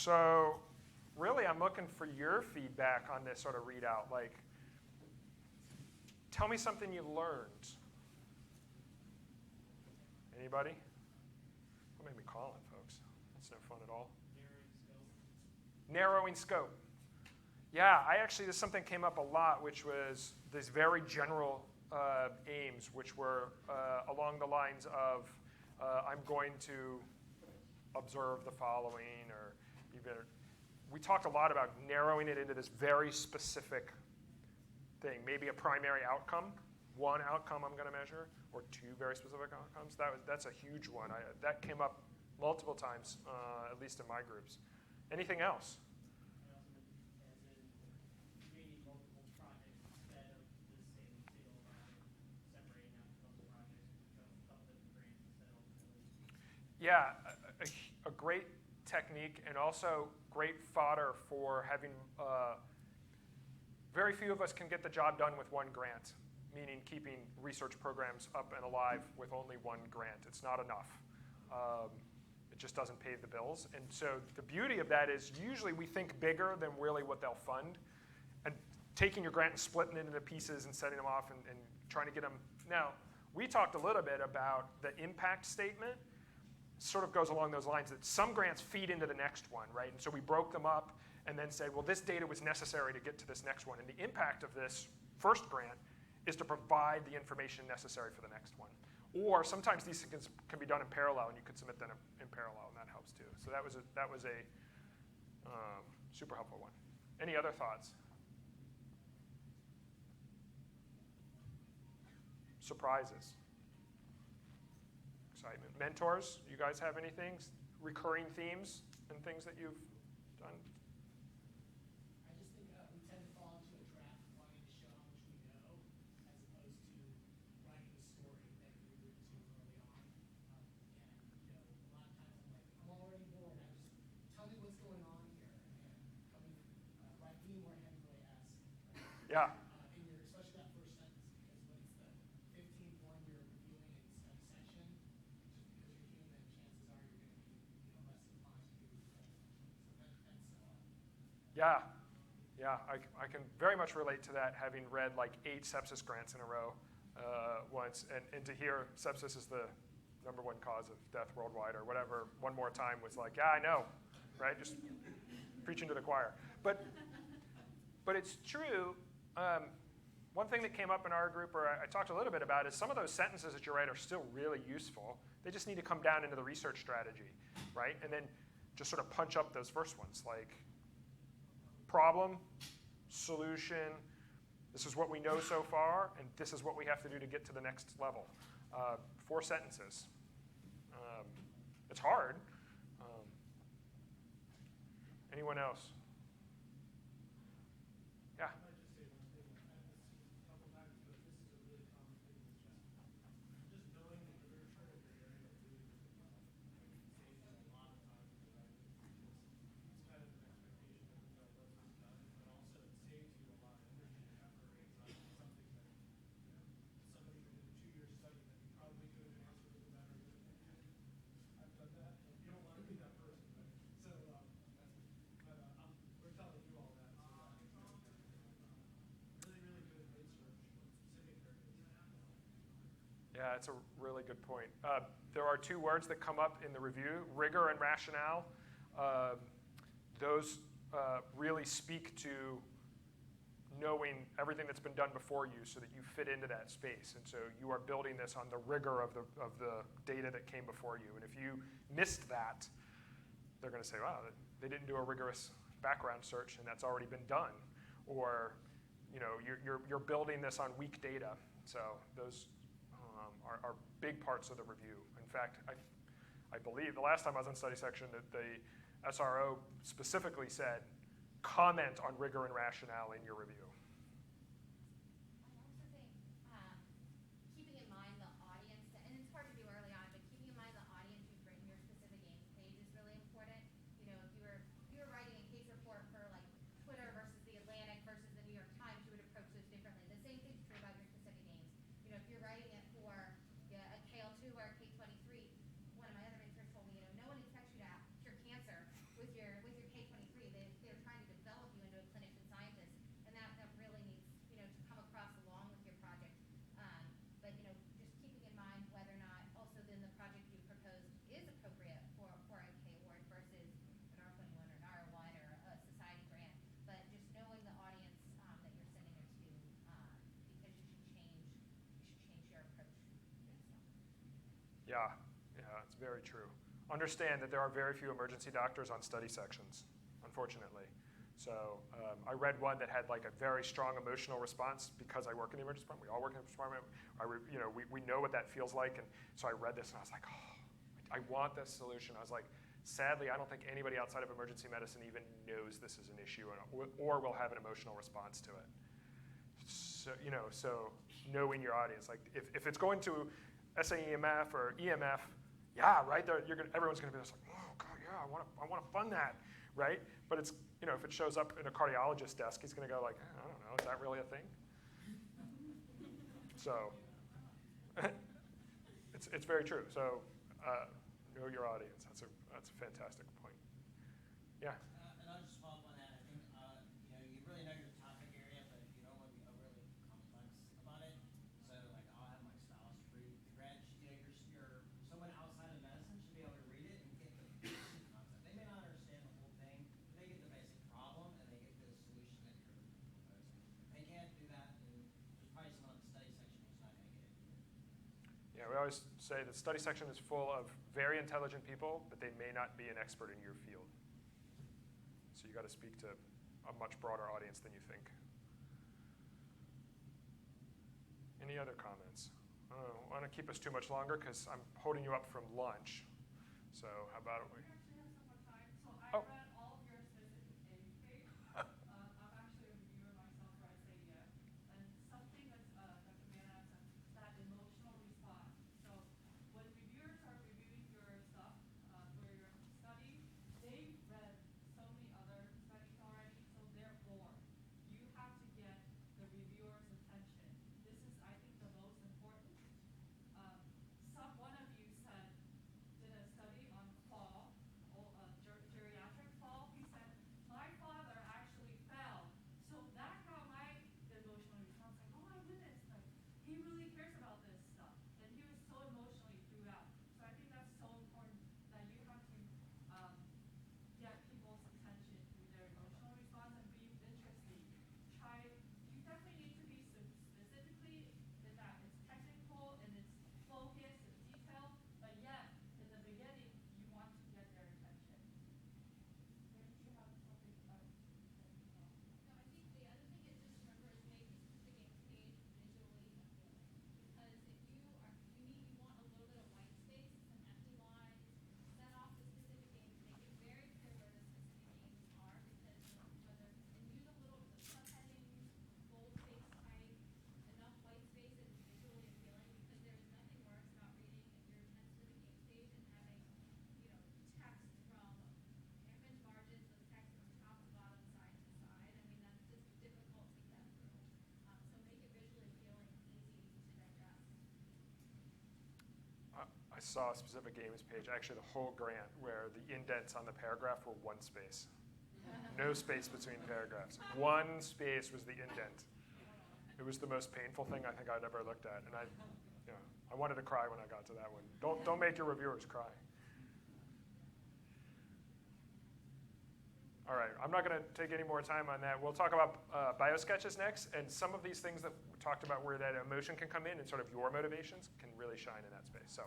So really, I'm looking for your feedback on this sort of readout. Like, tell me something you learned. Anybody? What made me call it, folks? That's no fun at all. Narrowing scope. Yeah, this something came up a lot, which was these very general aims, which were along the lines of, I'm going to observe the following, or we talked a lot about narrowing it into this very specific thing, maybe a primary outcome, one outcome I'm going to measure, or two very specific outcomes. That's a huge one. That came up multiple times, at least in my groups. Anything else? Yeah, a great technique, and also great fodder for having, very few of us can get the job done with one grant, meaning keeping research programs up and alive with only one grant. It's not enough. It just doesn't pay the bills. And so the beauty of that is usually we think bigger than really what they'll fund. And taking your grant and splitting it into pieces and setting them off and trying to get them. Now, we talked a little bit about the impact statement. Sort of goes along those lines that some grants feed into the next one, right? And so we broke them up and then said, well, this data was necessary to get to this next one. And the impact of this first grant is to provide the information necessary for the next one. Or sometimes these things can be done in parallel, and you could submit them in parallel, and that helps too. So that was a super helpful one. Any other thoughts? Surprises? Excitement. Mentors, you guys have anything? Recurring themes and things that you've done? I just think we tend to fall into a trap of wanting to show how much we know, as opposed to writing the story that you alluded to early on. And a lot of times I'm like, I'm already bored. Tell me what's going on here. And be more Hemingway-esque. Yeah. Especially that first sentence, because when it's the 15th one you're reviewing in study section, just because you're human, chances are you're going to be less inclined to do the study section. So Yeah, I can very much relate to that, having read like 8 sepsis grants in a row once, and to hear sepsis is the #1 cause of death worldwide or whatever one more time was like, yeah, I know, right? Just preaching to the choir. But it's true. One thing that came up in our group, or I talked a little bit about, is some of those sentences that you write are still really useful. They just need to come down into the research strategy, right? And then just sort of punch up those first ones, like problem, solution, this is what we know so far, and this is what we have to do to get to the next level. 4 sentences. It's hard. Anyone else? Yeah. Yeah, it's a really good point. There are 2 words that come up in the review, rigor and rationale. Those really speak to knowing everything that's been done before you so that you fit into that space. And so you are building this on the rigor of the data that came before you. And if you missed that, they're going to say, wow, they didn't do a rigorous background search, and that's already been done. Or you're building this on weak data. So those are big parts of the review. In fact, I believe the last time I was in study section that the SRO specifically said, comment on rigor and rationale in your review. I also think keeping in mind the audience, and it's hard to do early on, but keeping in mind the audience you've written your specific aims page is really important. If you were writing a case report for like Twitter versus the Atlantic versus the New York Times, you would approach those differently. The same thing's true about your specific aims. If you're writing it for a KL2 or a K23, one of my other mentors told me, no one expects you to cure cancer with your Yeah, it's very true. Understand that there are very few emergency doctors on study sections, unfortunately. So I read one that had like a very strong emotional response because I work in the emergency department. We all work in the department. We know what that feels like. And so I read this and I was like, oh, I want this solution. I was like, sadly, I don't think anybody outside of emergency medicine even knows this is an issue or will have an emotional response to it. So, so knowing your audience, like if it's going to SAEMF or EMF, yeah, right there, everyone's going to be just like, oh God, yeah, I want to fund that, right? But it's, if it shows up in a cardiologist's desk, he's going to go like, I don't know, is that really a thing? So it's very true. So know your audience. That's a fantastic point. Yeah. And I'll just follow up on that. I think you really know your topic area, but you don't want to be overly complex about it. So like I'll have my stylist read the grant. Your someone outside of medicine should be able to read it and get the basic concept. They may not understand the whole thing, but they get the basic problem and they get the solution that you're proposing. If they can't do that, then there's probably someone on the study section who's not going to get it either. Yeah, we always say the study section is full of very intelligent people, but they may not be an expert in your field. So you got to speak to a much broader audience than you think. Any other comments? I don't want to keep us too much longer because I'm holding you up from lunch. So how about we? We actually have some more time. So I Oh. read all of your specific aim page. I'm actually a reviewer myself for SAEM. And something that's Dr. VanEpps said, that emotional response. So when reviewers are reviewing your stuff for your study, they've read so many other studies already, so they're bored. You have to get the reviewer's attention. This is, I think, the most important. One of you did a study on fall, geriatric fall. He said, my father actually fell. So that got my emotional response. Like, oh my goodness, like he really cares about this stuff. And he was so emotionally throughout. So I think that's so important that you have to get people's attention through their emotional response and be interesting. You definitely need to be specifically that it's technical and it's focused and detailed, but yet in the beginning you want to get their attention. Didn't you have something about No, I think the other thing is just remember is make the game page visually appealing. Because if you want a little bit of white space, some empty lines, set off the specific games, make it very clear where the specific games are, because and use a little of the subheadings, bold-face type, enough white space that is visually appealing, because there's nothing worse about reading your text to the game page and having, text from image margins with text from top to bottom, side to side. I mean, that's just difficult to get through. So make it visually appealing and easy to digest. I saw a specific games page, actually the whole grant, where the indents on the paragraph were one space. No space between paragraphs. One space was the indent. It was the most painful thing I think I'd ever looked at, and I wanted to cry when I got to that one. Don't make your reviewers cry. All right, I'm not going to take any more time on that. We'll talk about biosketches next, and some of these things that we talked about where that emotion can come in and sort of your motivations can really shine in that space. So.